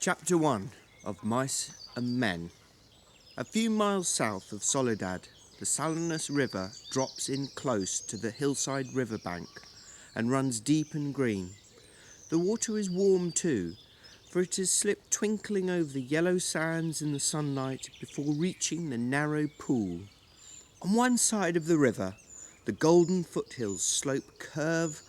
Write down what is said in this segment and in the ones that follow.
Chapter 1 of Mice and Men. A few miles south of Soledad, the Salinas River drops in close to the hillside riverbank and runs deep and green. The water is warm too, for it has slipped twinkling over the yellow sands in the sunlight before reaching the narrow pool. On one side of the river, the golden foothills slope curve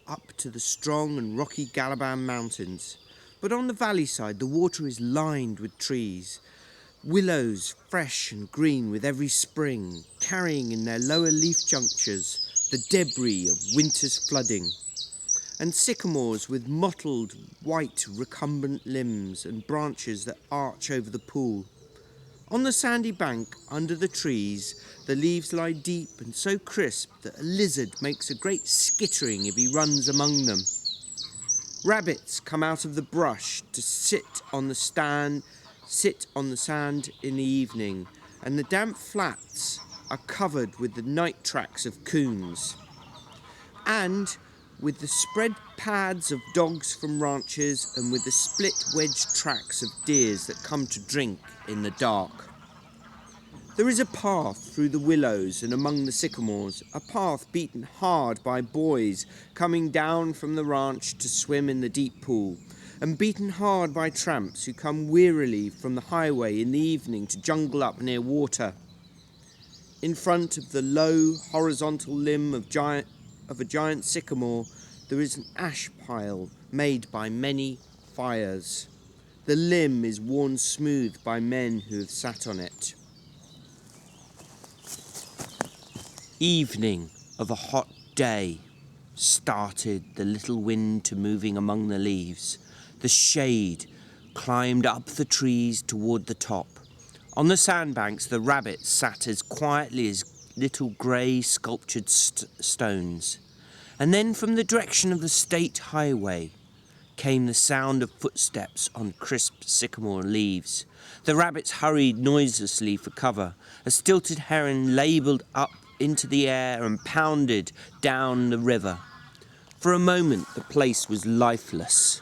up to the strong and rocky Galaban Mountains. But on the valley side, the water is lined with trees, willows fresh and green with every spring, carrying in their lower leaf junctures the debris of winter's flooding, and sycamores with mottled, white, recumbent limbs and branches that arch over the pool. On the sandy bank, under the trees, the leaves lie deep and so crisp that a lizard makes a great skittering if he runs among them. Rabbits come out of the brush to sit on the sand in the evening, and the damp flats are covered with the night tracks of coons, and with the spread pads of dogs from ranches, and with the split wedge tracks of deers that come to drink in the dark. There is a path through the willows and among the sycamores, a path beaten hard by boys coming down from the ranch to swim in the deep pool, and beaten hard by tramps who come wearily from the highway in the evening to jungle up near water. In front of the low, horizontal limb of a giant sycamore, there is an ash pile made by many fires. The limb is worn smooth by men who have sat on it. Evening of a hot day started the little wind to moving among the leaves. The shade climbed up the trees toward the top. On the sandbanks, the rabbits sat as quietly as little grey sculptured stones. And then from the direction of the state highway came the sound of footsteps on crisp sycamore leaves. The rabbits hurried noiselessly for cover. A stilted heron labelled up into the air and pounded down the river. For a moment, the place was lifeless.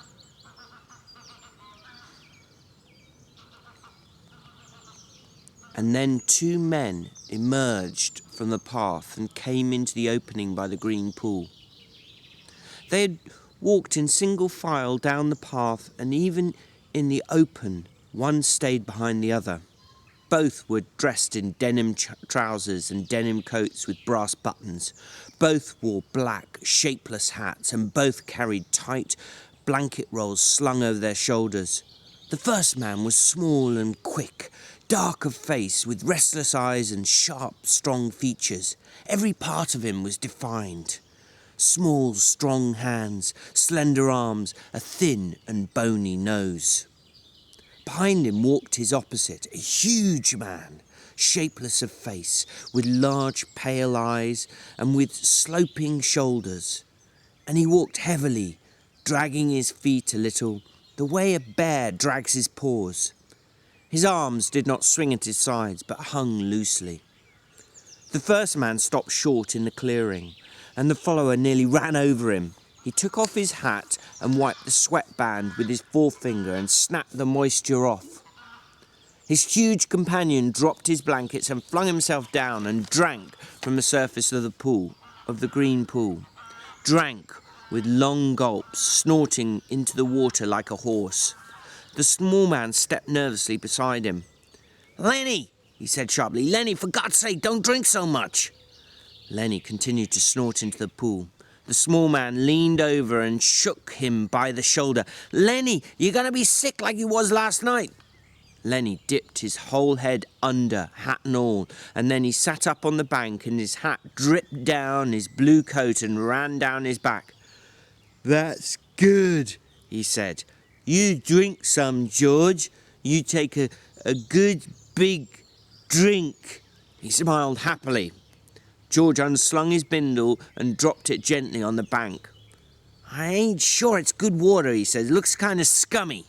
And then two men emerged from the path and came into the opening by the green pool. They had walked in single file down the path, and even in the open, one stayed behind the other. Both were dressed in denim trousers and denim coats with brass buttons. Both wore black, shapeless hats, and both carried tight blanket rolls slung over their shoulders. The first man was small and quick, dark of face, with restless eyes and sharp, strong features. Every part of him was defined. Small, strong hands, slender arms, a thin and bony nose. Behind him walked his opposite, a huge man, shapeless of face, with large pale eyes and with sloping shoulders. And he walked heavily, dragging his feet a little, the way a bear drags his paws. His arms did not swing at his sides, but hung loosely. The first man stopped short in the clearing, and the follower nearly ran over him. He took off his hat and wiped the sweatband with his forefinger and snapped the moisture off. His huge companion dropped his blankets and flung himself down and drank from the surface of the green pool. Drank with long gulps, snorting into the water like a horse. The small man stepped nervously beside him. "Lennie," he said sharply. "Lennie, for God's sake, don't drink so much." Lennie continued to snort into the pool. The small man leaned over and shook him by the shoulder. "Lennie, you're going to be sick like you was last night." Lennie dipped his whole head under, hat and all, and then he sat up on the bank and his hat dripped down his blue coat and ran down his back. "That's good," he said. "You drink some, George. You take a good big drink." He smiled happily. George unslung his bindle and dropped it gently on the bank. "I ain't sure it's good water," he said. "It looks kind of scummy."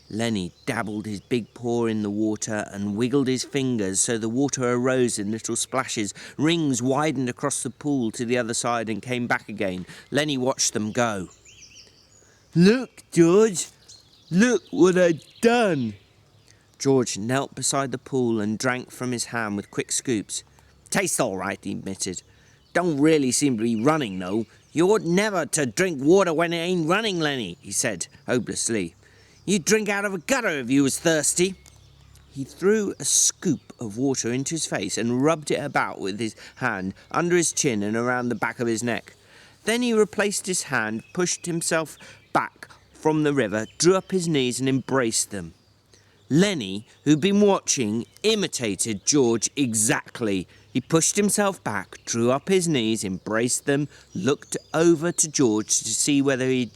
Lennie dabbled his big paw in the water and wiggled his fingers so the water arose in little splashes. Rings widened across the pool to the other side and came back again. Lennie watched them go. "Look, George, Look what I've done. George knelt beside the pool and drank from his hand with quick scoops. Tastes all right, he admitted. Don't really seem to be running, though. You ought never to drink water when it ain't running, Lennie, he said, hopelessly. You'd drink out of a gutter if you was thirsty. He threw a scoop of water into his face and rubbed it about with his hand under his chin and around the back of his neck. Then he replaced his hand, pushed himself back from the river, drew up his knees and embraced them. Lennie, who'd been watching, imitated George exactly. He pushed himself back, drew up his knees, embraced them, looked over to George to see whether he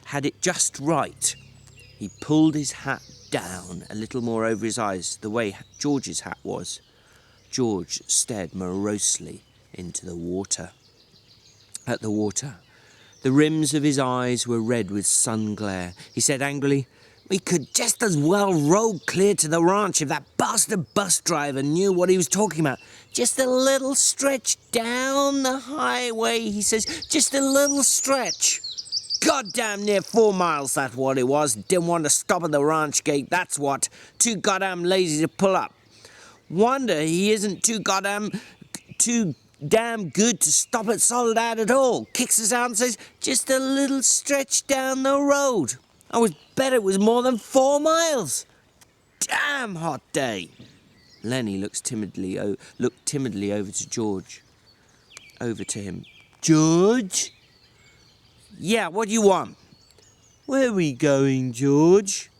had it just right. He pulled his hat down a little more over his eyes, the way George's hat was. George stared morosely into the water. At the water. The rims of his eyes were red with sun glare. He said angrily, "We could just as well row clear to the ranch if that bastard bus driver knew what he was talking about. Just a little stretch down the highway," he says. "Just a little stretch. Goddamn near 4 miles, that's what it was. Didn't want to stop at the ranch gate, that's what. Too goddamn lazy to pull up. Wonder he isn't too damn good to stop at Soledad at all. Kicks us out and says, just a little stretch down the road. I was bet it was more than 4 miles. Damn hot day." Lennie looked timidly over to George. Over to him. "George?" "Yeah, what do you want?" "Where are we going, George?"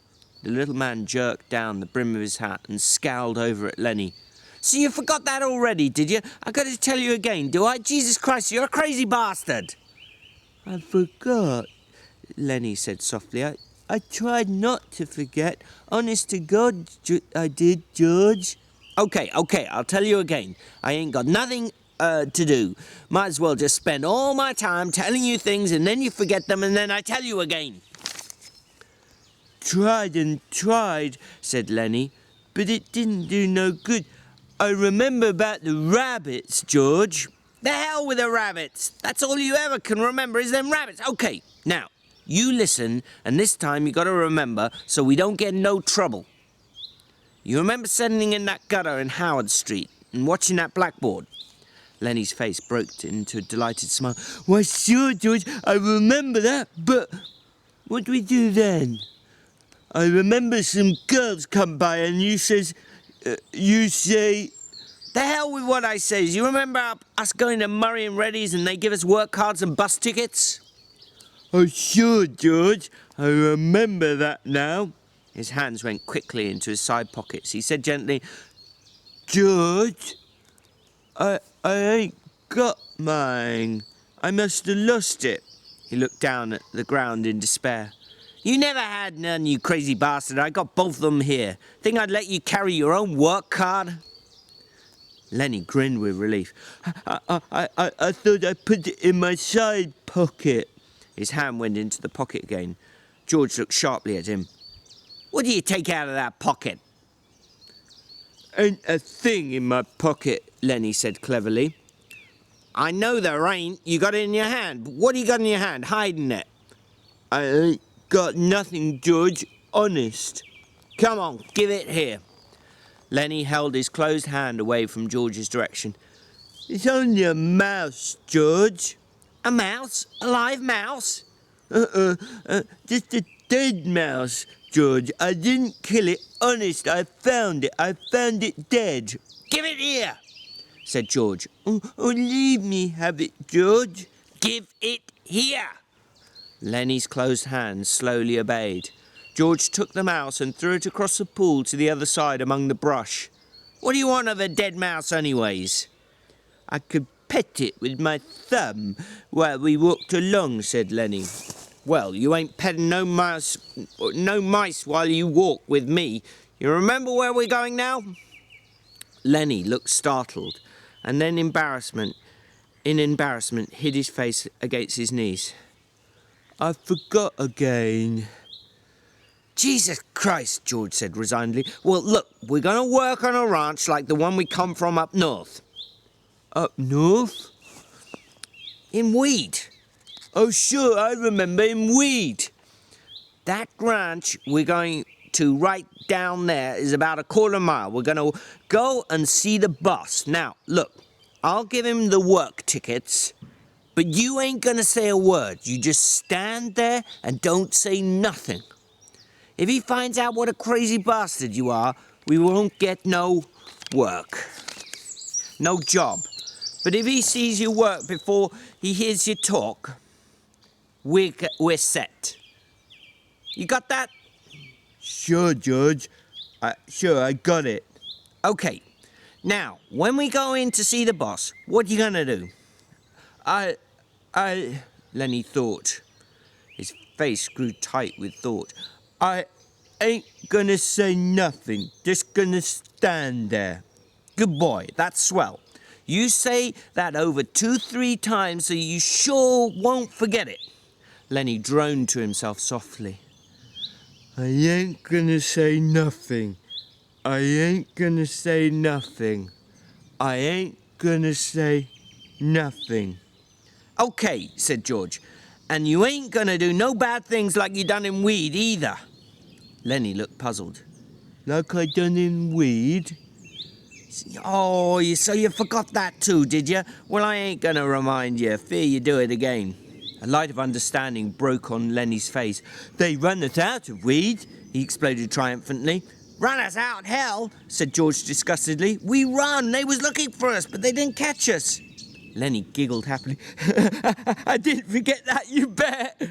The little man jerked down the brim of his hat and scowled over at Lennie. "So you forgot that already, did you? I got to tell you again, do I? Jesus Christ, you're a crazy bastard." "I forgot," Lennie said softly. I tried not to forget. Honest to God, I did, George." Okay, I'll tell you again. I ain't got nothing to do. Might as well just spend all my time telling you things and then you forget them and then I tell you again. "Tried and tried," said Lennie, "but it didn't do no good. I remember about the rabbits, George." "The hell with the rabbits. That's all you ever can remember is them rabbits. Okay, now, you listen, and this time you got to remember so we don't get in no trouble. You remember sitting in that gutter in Howard Street and watching that blackboard?" Lennie's face broke into a delighted smile. "Why, sure, George, I remember that, but what do we do then?" "I remember some girls come by and you say... "The hell with what I says. You remember us going to Murray and Reddy's and they give us work cards and bus tickets?" "Oh, sure, George. I remember that now." His hands went quickly into his side pockets. He said gently, "George, I ain't got mine. I must have lost it." He looked down at the ground in despair. "You never had none, you crazy bastard. I got both of them here. Think I'd let you carry your own work card?" Lennie grinned with relief. I thought I put it in my side pocket." His hand went into the pocket again. George looked sharply at him. "What do you take out of that pocket?" "Ain't a thing in my pocket," Lennie said cleverly. "I know there ain't. You got it in your hand. What do you got in your hand, hiding it?" "I ain't got nothing, George. Honest." "Come on, give it here." Lennie held his closed hand away from George's direction. "It's only a mouse, George." "A mouse? A live mouse?" Just a dead mouse, George. I didn't kill it. Honest, I found it. I found it dead." "Give it here," said George. Oh, leave me have it, George." "Give it here." Lennie's closed hand slowly obeyed. George took the mouse and threw it across the pool to the other side among the brush. "What do you want of a dead mouse anyways?" "I could pet it with my thumb while we walked along," said Lennie. "Well, you ain't petting no mice while you walk with me. You remember where we're going now?" Lennie looked startled and then in embarrassment hid his face against his knees. "I forgot again." "Jesus Christ," George said resignedly. "Well, look, we're going to work on a ranch like the one we come from up north." "Up north?" "In Weed." "Oh, sure, I remember in Weed." That ranch we're going to right down there is about a quarter mile. We're going to go and see the boss. Now, look, I'll give him the work tickets, but you ain't going to say a word. You just stand there and don't say nothing. If he finds out what a crazy bastard you are, we won't get no work. No job. But if he sees you work before he hears you talk, we're set. You got that? Sure, George. Sure, I got it. Okay. Now, when we go in to see the boss, what you gonna do? Lennie thought. His face grew tight with thought. I ain't gonna say nothing. Just gonna stand there. Good boy, that's swell. You say that over 2-3 times so you sure won't forget it. Lennie droned to himself softly. I ain't gonna say nothing. I ain't gonna say nothing. I ain't gonna say nothing. Okay, said George. And you ain't gonna do no bad things like you done in Weed either. Lennie looked puzzled. Like I done in Weed? Oh, so you forgot that too, did you? Well, I ain't gonna remind you. Fear you do it again. A light of understanding broke on Lennie's face. They run us out of Weed, he exploded triumphantly. Run us out, hell, said George disgustedly. We run. They was looking for us, but they didn't catch us. Lennie giggled happily. I didn't forget that, you bet.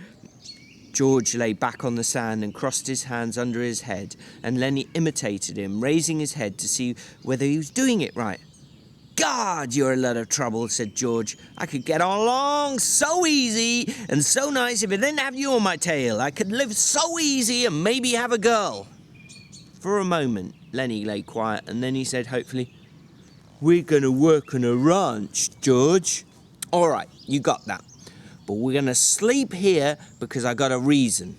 George lay back on the sand and crossed his hands under his head, and Lennie imitated him, raising his head to see whether he was doing it right. God, you're a lot of trouble, said George. I could get along so easy and so nice if I didn't have you on my tail. I could live so easy and maybe have a girl. For a moment, Lennie lay quiet, and then he said hopefully, We're gonna work on a ranch, George. All right, you got that. But we're gonna sleep here because I got a reason.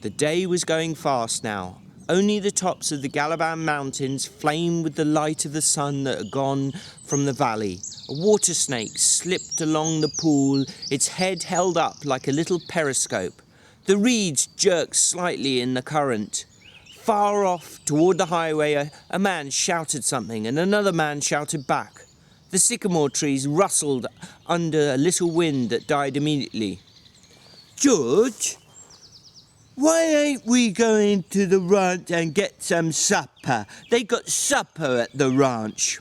The day was going fast now. Only the tops of the Galaban Mountains flamed with the light of the sun that had gone from the valley. A water snake slipped along the pool, its head held up like a little periscope. The reeds jerked slightly in the current. Far off, toward the highway, a man shouted something, and another man shouted back. The sycamore trees rustled under a little wind that died immediately. George, why ain't we going to the ranch and get some supper? They got supper at the ranch.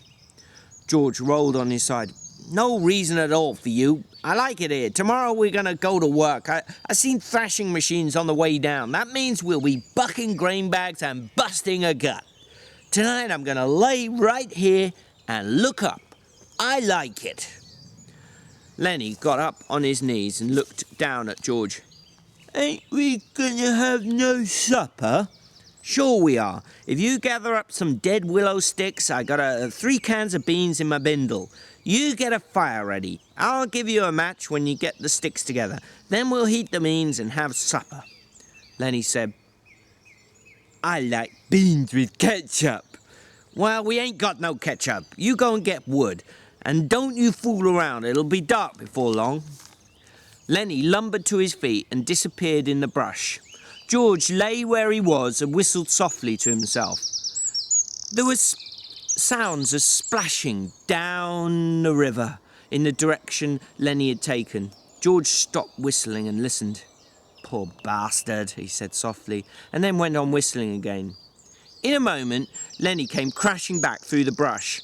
George rolled on his side. No reason at all for you. I like it here. Tomorrow we're going to go to work. I seen thrashing machines on the way down. That means we'll be bucking grain bags and busting a gut. Tonight I'm going to lay right here and look up. I like it. Lennie got up on his knees and looked down at George. Ain't we gonna have no supper? Sure we are. If you gather up some dead willow sticks, I got 3 cans of beans in my bindle. You get a fire ready. I'll give you a match when you get the sticks together. Then we'll heat the beans and have supper. Lennie said, I like beans with ketchup. Well, we ain't got no ketchup. You go and get wood. And don't you fool around. It'll be dark before long. Lennie lumbered to his feet and disappeared in the brush. George lay where he was and whistled softly to himself. There was sounds of splashing down the river in the direction Lennie had taken. George stopped whistling and listened. Poor bastard, he said softly, and then went on whistling again. In a moment, Lennie came crashing back through the brush.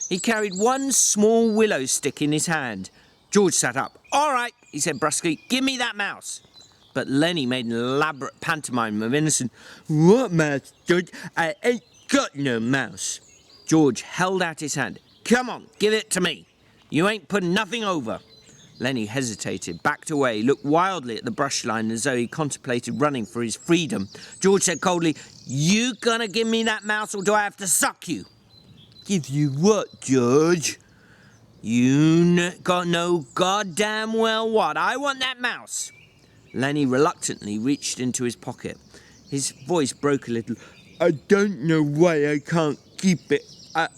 He carried one small willow stick in his hand. George sat up. All right, he said brusquely, give me that mouse. But Lennie made an elaborate pantomime of innocence. What mouse, George? I ain't got no mouse. George held out his hand. Come on, give it to me. You ain't putting nothing over. Lennie hesitated, backed away, looked wildly at the brush line as though he contemplated running for his freedom. George said coldly, You gonna give me that mouse or do I have to suck you? Give you what, George? You got no goddamn well what. I want that mouse. Lennie reluctantly reached into his pocket. His voice broke a little. I don't know why I can't keep it.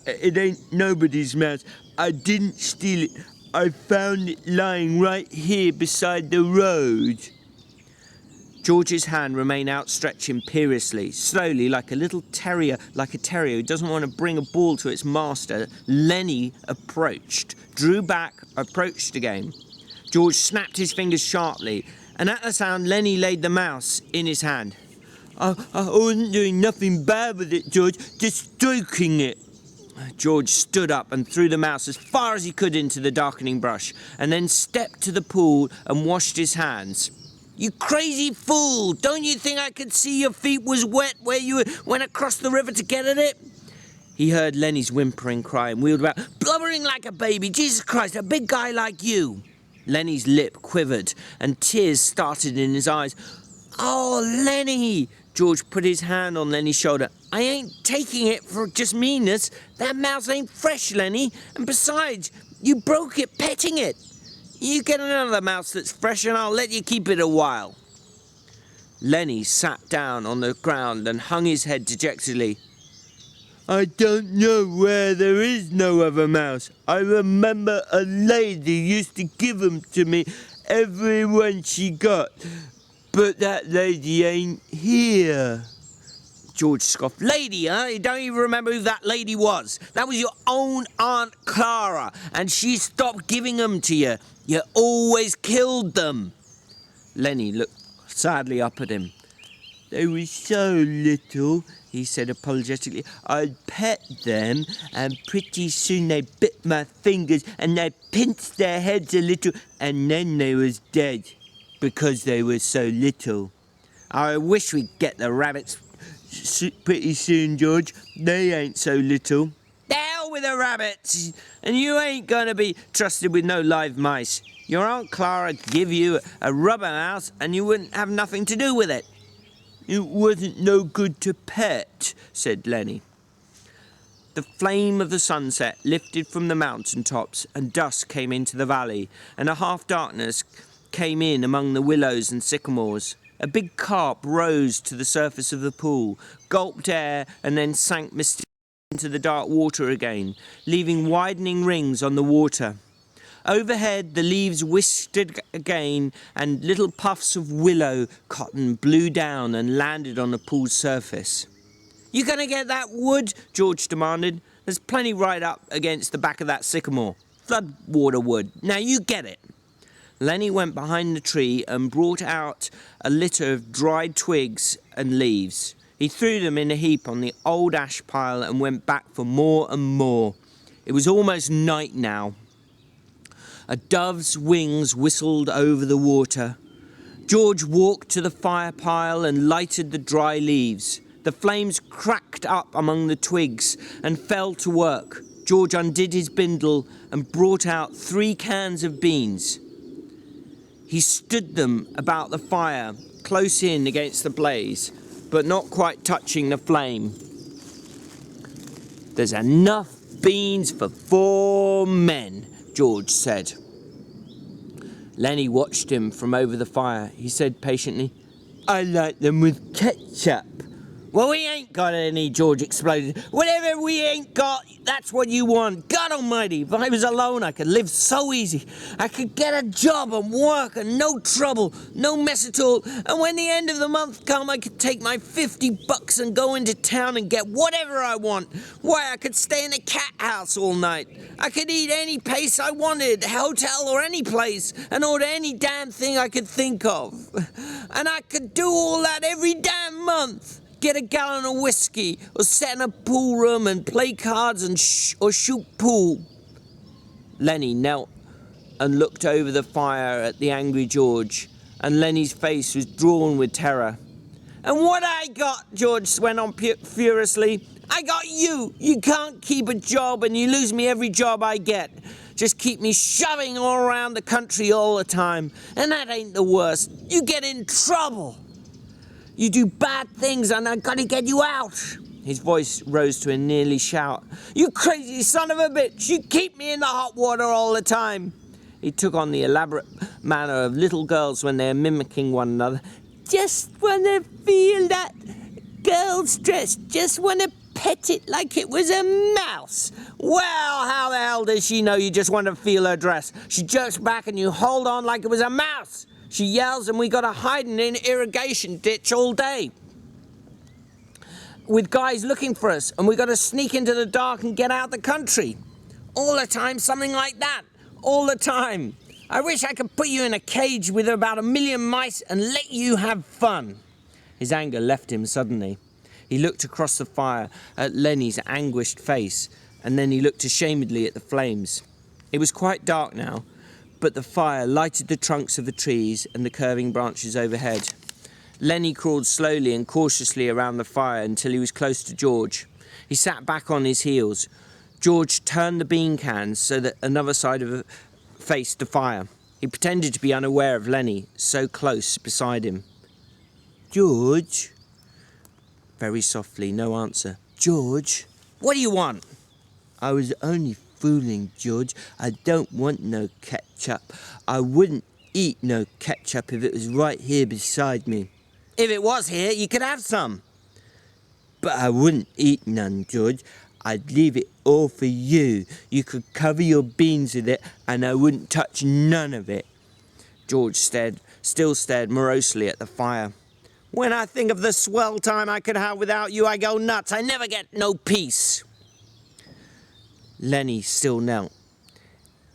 It ain't nobody's mouse. I didn't steal it. I found it lying right here beside the road. George's hand remained outstretched imperiously. Slowly, like a terrier who doesn't want to bring a ball to its master, Lennie approached, drew back, approached again. George snapped his fingers sharply, and at the sound, Lennie laid the mouse in his hand. I wasn't doing nothing bad with it, George, just stroking it. George stood up and threw the mouse as far as he could into the darkening brush, and then stepped to the pool and washed his hands. You crazy fool! Don't you think I could see your feet was wet where you went across the river to get at it? He heard Lennie's whimpering cry and wheeled about, blubbering like a baby. Jesus Christ, a big guy like you! Lennie's lip quivered and tears started in his eyes. Oh, Lennie! George put his hand on Lennie's shoulder. I ain't taking it for just meanness. That mouse ain't fresh, Lennie. And besides, you broke it petting it. You get another mouse that's fresh and I'll let you keep it a while. Lennie sat down on the ground and hung his head dejectedly. I don't know where there is no other mouse. I remember a lady used to give them to me every one she got. But that lady ain't here. George scoffed. Lady, huh? You don't even remember who that lady was. That was your own Aunt Clara, and she stopped giving them to you. You always killed them. Lennie looked sadly up at him. They were so little, he said apologetically. I'd pet them, and pretty soon they bit my fingers, and they pinched their heads a little, and then they was dead. Because they were so little. I wish we'd get the rabbits pretty soon, George. They ain't so little. The hell with the rabbits! And you ain't gonna be trusted with no live mice. Your Aunt Clara'd give you a rubber mouse and you wouldn't have nothing to do with it. It wasn't no good to pet, said Lennie. The flame of the sunset lifted from the mountain tops and dusk came into the valley, and a half-darkness came in among the willows and sycamores. A big carp rose to the surface of the pool, gulped air, and then sank mysteriously into the dark water again, leaving widening rings on the water. Overhead, the leaves whisked again, and little puffs of willow cotton blew down and landed on the pool's surface. You gonna get that wood? George demanded. There's plenty right up against the back of that sycamore. Floodwater wood. Now you get it. Lennie went behind the tree and brought out a litter of dried twigs and leaves. He threw them in a heap on the old ash pile and went back for more and more. It was almost night now. A dove's wings whistled over the water. George walked to the fire pile and lighted the dry leaves. The flames cracked up among the twigs and fell to work. George undid his bindle and brought out 3 cans of beans. He stood them about the fire, close in against the blaze, but not quite touching the flame. There's enough beans for 4 men, George said. Lennie watched him from over the fire. He said patiently, I like them with ketchup. Well, we ain't got any, George exploded. Whatever we ain't got, that's what you want. God almighty, if I was alone, I could live so easy. I could get a job and work and no trouble, no mess at all. And when the end of the month come, I could take my $50 and go into town and get whatever I want. Why, I could stay in a cat house all night. I could eat any place I wanted, hotel or any place, and order any damn thing I could think of. And I could do all that every damn month. Get a gallon of whiskey, or sit in a pool room and play cards and or shoot pool. Lennie knelt and looked over the fire at the angry George, and Lennie's face was drawn with terror. And what I got, George went on furiously, I got you. You can't keep a job and you lose me every job I get. Just keep me shoving all around the country all the time. And that ain't the worst. You get in trouble. You do bad things and I gotta get you out. His voice rose to a nearly shout. You crazy son of a bitch. You keep me in the hot water all the time. He took on the elaborate manner of little girls when they're mimicking one another. Just wanna feel that girl's dress. Just wanna pet it like it was a mouse. Well, how the hell does she know you just want to feel her dress? She jerks back and you hold on like it was a mouse. She yells and we got to hide in an irrigation ditch all day with guys looking for us, and we got to sneak into the dark and get out of the country. All the time, something like that. All the time. I wish I could put you in a cage with about 1 million mice and let you have fun. His anger left him suddenly. He looked across the fire at Lennie's anguished face, and then he looked ashamedly at the flames. It was quite dark now, but the fire lighted the trunks of the trees and the curving branches overhead. Lennie crawled slowly and cautiously around the fire until he was close to George. He sat back on his heels. George turned the bean cans so that another side of it faced the fire. He pretended to be unaware of Lennie, so close beside him. "George?" Very softly, no answer. "George?" "What do you want?" "I was only fooling, George. I don't want no ketchup. I wouldn't eat no ketchup if it was right here beside me." "If it was here, you could have some." "But I wouldn't eat none, George. I'd leave it all for you. You could cover your beans with it, and I wouldn't touch none of it." George still stared morosely at the fire. "When I think of the swell time I could have without you, I go nuts. I never get no peace." Lennie still knelt.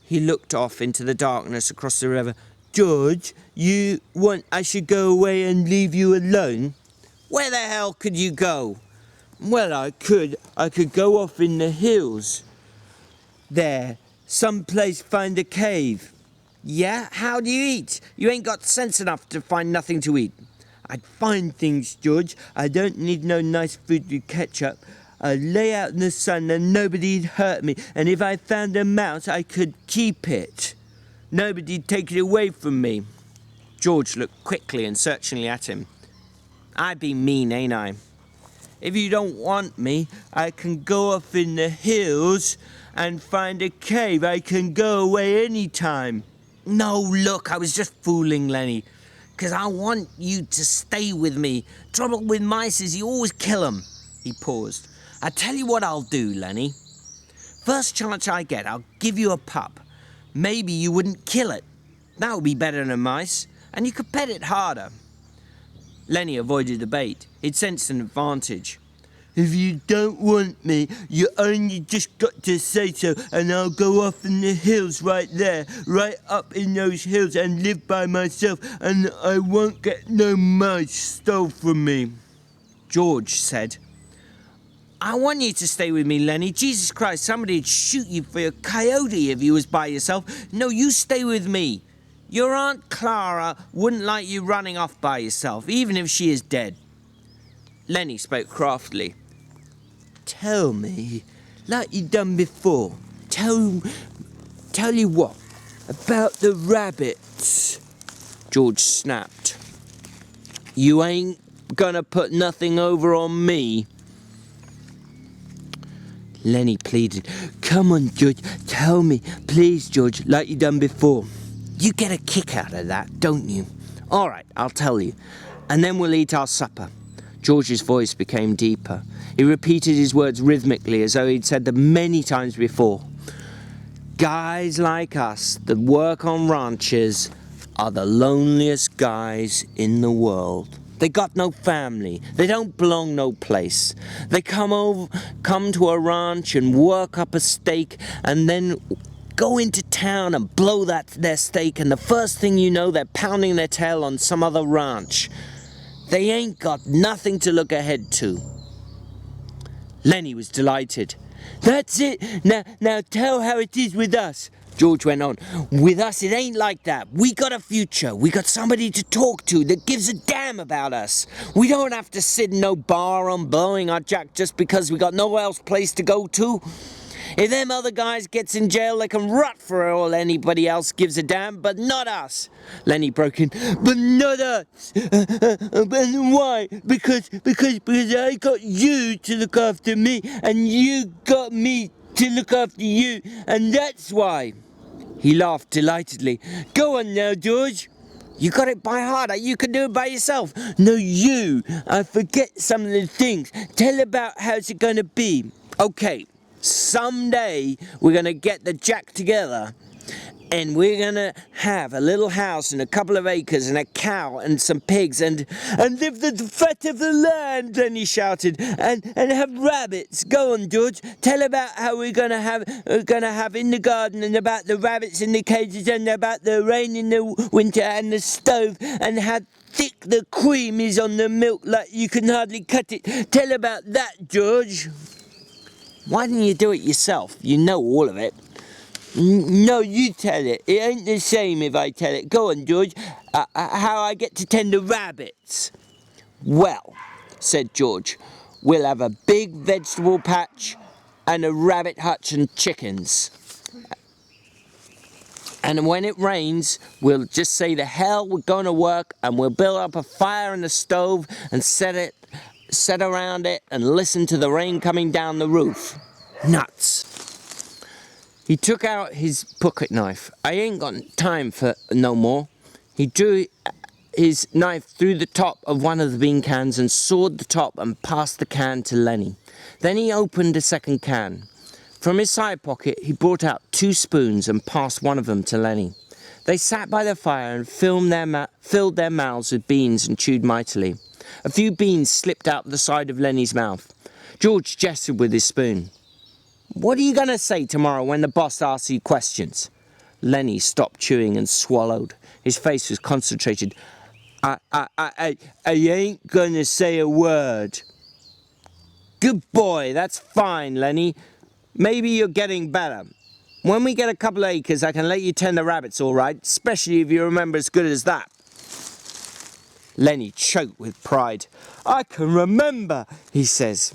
He looked off into the darkness across the river. "George, you want I should go away and leave you alone?" "Where the hell could you go?" "Well, I could go off in the hills. There, someplace find a cave." "Yeah? How do you eat? You ain't got sense enough to find nothing to eat." "I'd find things, George. I don't need no nice food with ketchup. I'd lay out in the sun and nobody'd hurt me. And if I found a mouse, I could keep it. Nobody'd take it away from me." George looked quickly and searchingly at him. "I'd be mean, ain't I?" "If you don't want me, I can go off in the hills and find a cave. I can go away any time." "No, look, I was just fooling, Lennie. 'Cause I want you to stay with me. Trouble with mice is you always kill 'em." He paused. "I tell you what I'll do, Lennie. First chance I get, I'll give you a pup. Maybe you wouldn't kill it. That would be better than mice, and you could pet it harder." Lennie avoided the bait. He'd sensed an advantage. "If you don't want me, you only just got to say so, and I'll go off in the hills right there, right up in those hills, and live by myself, and I won't get no mice stole from me." George said, "I want you to stay with me, Lennie. Jesus Christ, somebody'd shoot you for a coyote if you was by yourself. No, you stay with me. Your Aunt Clara wouldn't like you running off by yourself, even if she is dead." Lennie spoke craftily. "Tell me, like you done before. Tell you what, about the rabbits." George snapped. "You ain't gonna put nothing over on me." Lennie pleaded. "Come on, George, tell me, please, George, like you done before. You get a kick out of that, don't you?" "All right, I'll tell you, and then we'll eat our supper." George's voice became deeper. He repeated his words rhythmically as though he'd said them many times before. "Guys like us that work on ranches are the loneliest guys in the world. They got no family. They don't belong no place. They come to a ranch and work up a stake and then go into town and blow their stake, and the first thing you know, they're pounding their tail on some other ranch. They ain't got nothing to look ahead to." Lennie was delighted. "That's it. Now tell how it is with us." George went on. "With us, it ain't like that. We got a future. We got somebody to talk to that gives a damn about us. We don't have to sit in no bar on blowing our jack just because we got nowhere else place to go to. If them other guys gets in jail, they can rot for all anybody else gives a damn, but not us." Lennie broke in. "But not us. And why? Because I got you to look after me, and you got me to look after you, and that's why." He laughed delightedly. "Go on now, George. You got it by heart. You can do it by yourself." "No, you. I forget some of the things. Tell about how's it gonna be." "Okay. Someday we're going to get the jack together And we're gonna have a little house and a couple of acres and a cow and some pigs and live the fat of the land," Lennie shouted, and have rabbits. Go on, George. Tell about how we're gonna have in the garden, and about the rabbits in the cages, and about the rain in the winter, and the stove, and how thick the cream is on the milk, like you can hardly cut it. Tell about that, George. Why didn't you do it yourself? You know all of it. No, you tell it. It ain't the same if I tell it. Go on, George. How I get to tend the rabbits. "Well," said George, "we'll have a big vegetable patch and a rabbit hutch and chickens. And when it rains, we'll just say the hell we're going to work, and we'll build up a fire in the stove and set around it and listen to the rain coming down the roof." Nuts. He took out his pocket knife. "I ain't got time for no more." He drew his knife through the top of one of the bean cans and sawed the top and passed the can to Lennie. Then he opened a second can. From his side pocket, he brought out 2 spoons and passed one of them to Lennie. They sat by the fire and filled their mouths with beans and chewed mightily. A few beans slipped out the side of Lennie's mouth. George gestured with his spoon. "What are you going to say tomorrow when the boss asks you questions?" Lennie stopped chewing and swallowed. His face was concentrated. I ain't going to say a word." "Good boy, that's fine, Lennie. Maybe you're getting better. When we get a couple of acres, I can let you tend the rabbits all right, especially if you remember as good as that." Lennie choked with pride. "I can remember," he says.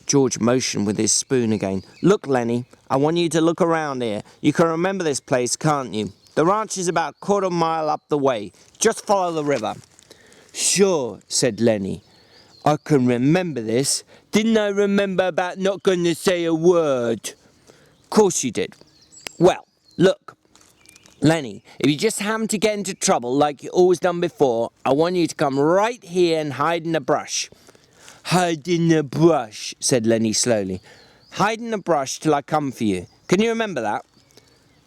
George motioned with his spoon again. "Look, Lennie, I want you to look around here. You can remember this place, can't you? The ranch is about a quarter mile up the way. Just follow the river." "Sure," said Lennie. "I can remember this. Didn't I remember about not going to say a word?" "Course you did. Well, look, Lennie, if you just happen to get into trouble like you always done before, I want you to come right here and hide in the brush." "Hide in the brush," said Lennie slowly. "Hide in the brush till I come for you. Can you remember that?"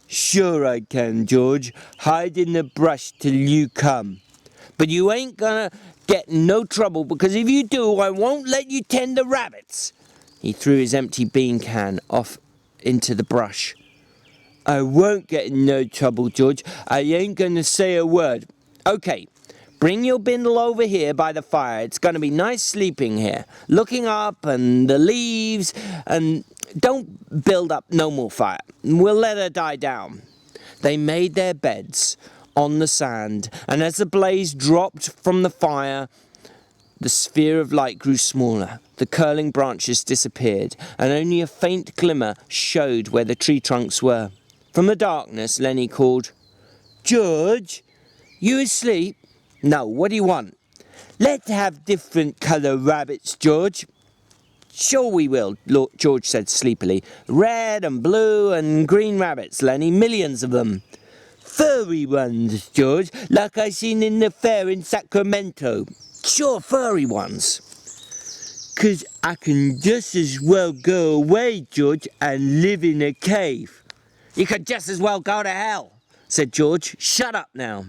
"Sure I can, George. Hide in the brush till you come. But you ain't gonna get in no trouble, because if you do, I won't let you tend the rabbits." He threw his empty bean can off into the brush. "I won't get in no trouble, George. I ain't gonna say a word. Okay. Bring your bindle over here by the fire. It's going to be nice sleeping here, looking up and the leaves, and don't build up no more fire. We'll let her die down." They made their beds on the sand, and as the blaze dropped from the fire, the sphere of light grew smaller. The curling branches disappeared, and only a faint glimmer showed where the tree trunks were. From the darkness, Lennie called, "George, you asleep?" "No, what do you want?" "Let's have different colour rabbits, George." "Sure we will," George said sleepily. "Red and blue and green rabbits, Lennie, millions of them." "Furry ones, George, like I seen in the fair in Sacramento." "Sure, furry ones." "'Cause I can just as well go away, George, and live in a cave." "You could just as well go to hell," said George. "Shut up now."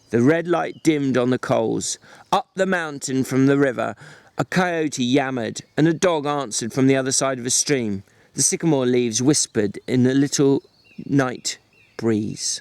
The red light dimmed on the coals. Up the mountain from the river, a coyote yammered, and a dog answered from the other side of a stream. The sycamore leaves whispered in the little night breeze.